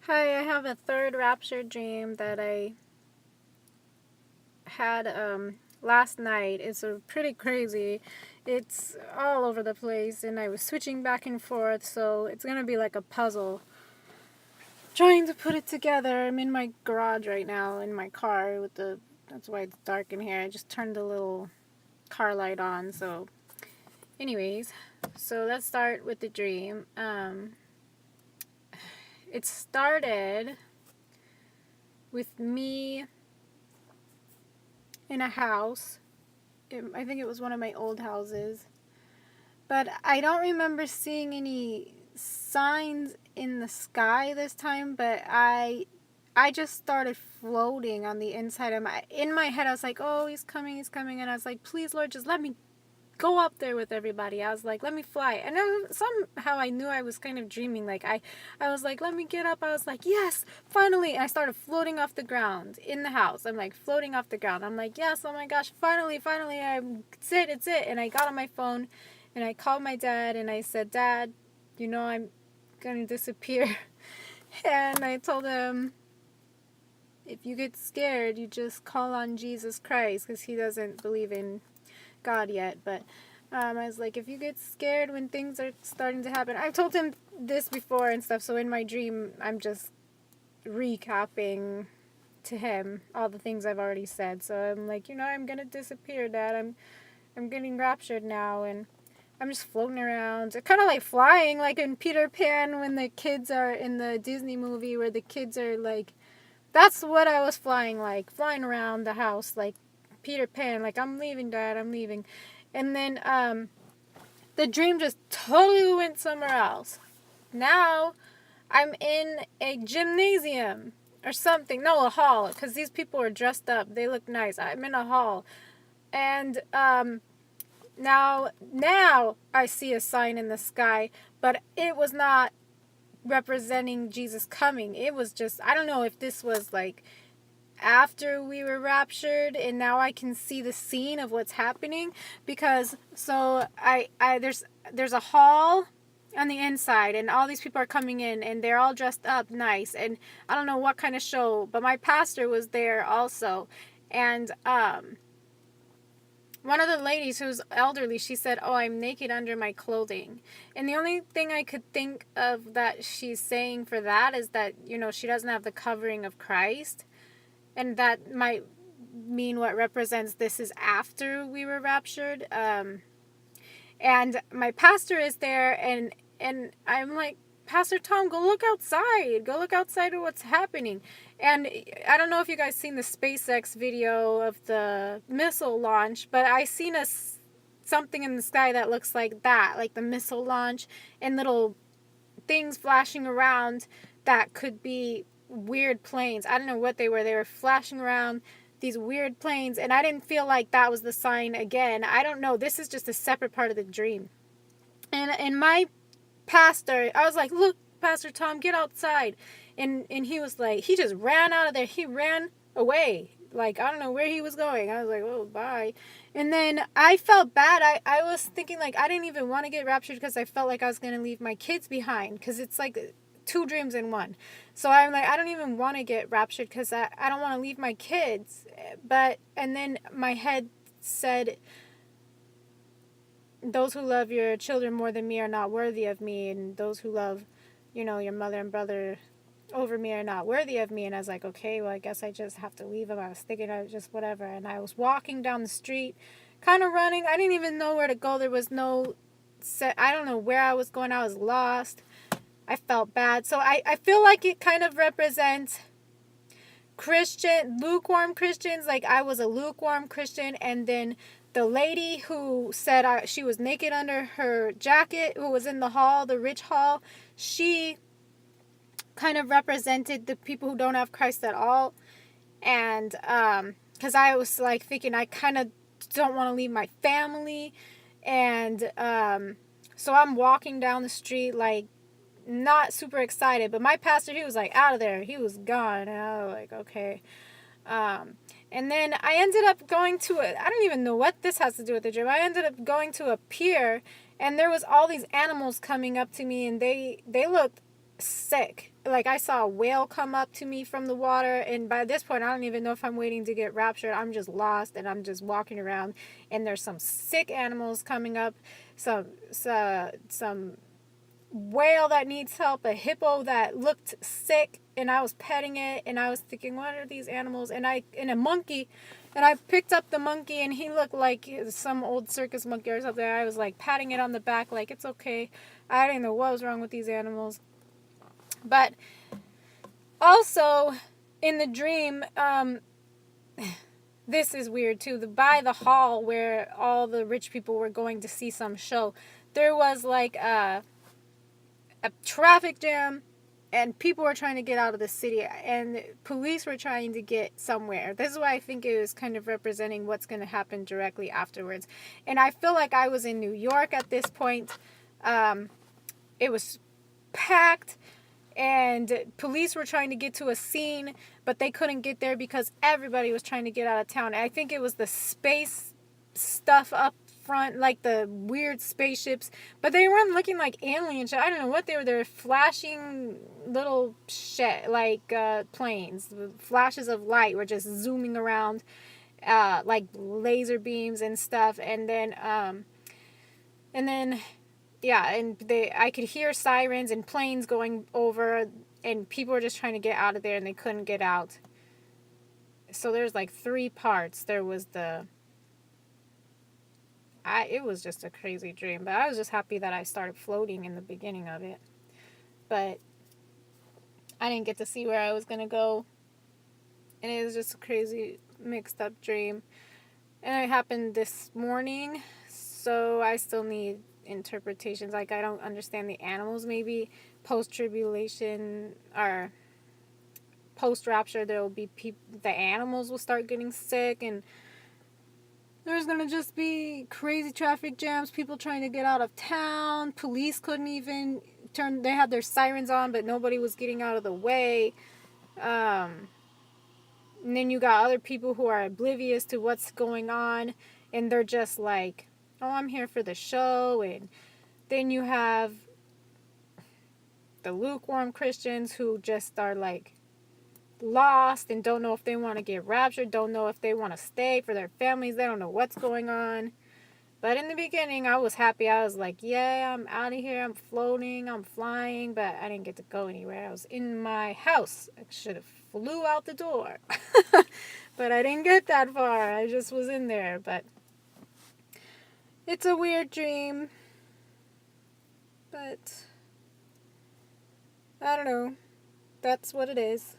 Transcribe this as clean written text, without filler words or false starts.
Hi, I have a third rapture dream that I had last night. It's pretty crazy. It's all over the place, and I was switching back and forth, so it's gonna be like a puzzle. Trying to put it together. I'm in my garage right now in my car with the. That's why it's dark in here. I just turned the little car light on. So, anyways, so let's start with the dream. It started with me in a house. I think it was one of my old houses. But I don't remember seeing any signs in the sky this time, but I just started floating on the inside of my in my head. I was like, "Oh, he's coming." And I was like, "Please, Lord, just let me go up there with everybody." I was like, "Let me fly." And then somehow I knew I was kind of dreaming. Like I was like, "Let me get up." I was like, "Yes, finally." And I started floating off the ground in the house. I'm like floating off the ground. I'm like, "Yes, oh my gosh, finally, it's it." And I got on my phone and I called my dad and I said, "Dad, I'm going to disappear." And I told him, "If you get scared, you just call on Jesus Christ," because he doesn't believe in God yet. But I was like, if you get scared when things are starting to happen. I've told him this before and stuff, so in my dream, I'm just recapping to him all the things I've already said. So I'm like, I'm going to disappear, Dad. I'm getting raptured now, and I'm just floating around. Kind of like flying, like in Peter Pan when the kids are in the Disney movie where the kids are like, that's what I was flying like, flying around the house like Peter Pan, like, I'm leaving, Dad, I'm leaving. And then the dream just totally went somewhere else. Now I'm in a gymnasium or something. No, a hall, because these people are dressed up. They look nice. I'm in a hall. And now I see a sign in the sky, but it was not representing Jesus coming. It was just, I don't know if this was like after we were raptured and now I can see the scene of what's happening, because so I there's a hall on the inside and all these people are coming in and they're all dressed up nice, and I don't know what kind of show, but my pastor was there also. And one of the ladies who's elderly, she said, "Oh, I'm naked under my clothing." And the only thing I could think of that she's saying for that is that, she doesn't have the covering of Christ. And that might mean what represents this is after we were raptured. And my pastor is there, and I'm like, "Pastor Tom, go look outside. Go look outside at what's happening." And I don't know if you guys seen the SpaceX video of the missile launch, but I seen something in the sky that looks like that, like the missile launch, and little things flashing around that could be weird planes. I don't know what they were. They were flashing around these weird planes, and I didn't feel like that was the sign again. I don't know. This is just a separate part of the dream. And my pastor, I was like, "Look, Pastor Tom, get outside." And he was like, he just ran out of there. He ran away. Like, I don't know where he was going. I was like, "Oh, bye." And then I felt bad. I was thinking, like, I didn't even want to get raptured because I felt like I was going to leave my kids behind, because it's like two dreams in one. So I'm like, I don't even want to get raptured because I don't want to leave my kids. And then my head said, "Those who love your children more than me are not worthy of me, and those who love, your mother and brother over me are not worthy of me." And I was like, "Okay, well, I guess I just have to leave them." I was thinking I was just whatever. And I was walking down the street, kind of running. I didn't even know where to go. There was no set. I don't know where I was going. I was lost. I felt bad. So I feel like it kind of represents lukewarm Christians. Like, I was a lukewarm Christian, and then the lady who said she was naked under her jacket, who was in the hall, the rich hall, she kind of represented the people who don't have Christ at all. And because I was like thinking, I kind of don't want to leave my family. And so I'm walking down the street, like, not super excited, but my pastor, he was like out of there, he was gone, and I was like, okay. And then I ended up going to I don't even know what this has to do with the dream. I ended up going to a pier, and there was all these animals coming up to me, and they looked sick. Like, I saw a whale come up to me from the water, and by this point I don't even know if I'm waiting to get raptured. I'm just lost, and I'm just walking around, and there's some sick animals coming up, some whale that needs help, a hippo that looked sick, and I was petting it, and I was thinking, what are these animals? And a monkey, and I picked up the monkey, and he looked like some old circus monkey or something. I was like patting it on the back, like, it's okay. I didn't know what was wrong with these animals. But also in the dream, this is weird too. By the hall where all the rich people were going to see some show, there was like a traffic jam, and people were trying to get out of the city, and police were trying to get somewhere. This is why I think it was kind of representing what's going to happen directly afterwards. And I feel like I was in New York at this point. It was packed, and police were trying to get to a scene, but they couldn't get there because everybody was trying to get out of town. And I think it was the space stuff up front, like the weird spaceships, but they weren't looking like aliens. I don't know what they were. They were flashing little planes. Flashes of light were just zooming around, like laser beams and stuff. And then yeah, and I could hear sirens and planes going over, and people were just trying to get out of there, and they couldn't get out. So there's like 3 parts. There was it was just a crazy dream, but I was just happy that I started floating in the beginning of it. But I didn't get to see where I was going to go, and it was just a crazy mixed up dream. And it happened this morning, so I still need interpretations. Like, I don't understand the animals. Maybe post-tribulation or post-rapture, there will be the animals will start getting sick, and there's gonna just be crazy traffic jams, people trying to get out of town. Police couldn't even they had their sirens on, but nobody was getting out of the way. And then you got other people who are oblivious to what's going on, and they're just like, oh, I'm here for the show. And then you have the lukewarm Christians who just are like lost and don't know if they want to get raptured, don't know if they want to stay for their families. They don't know what's going on. But in the beginning, I was happy. I was like, yeah, I'm out of here. I'm floating. I'm flying. But I didn't get to go anywhere. I was in my house. I should have flew out the door. But I didn't get that far. I just was in there. But it's a weird dream. But I don't know. That's what it is.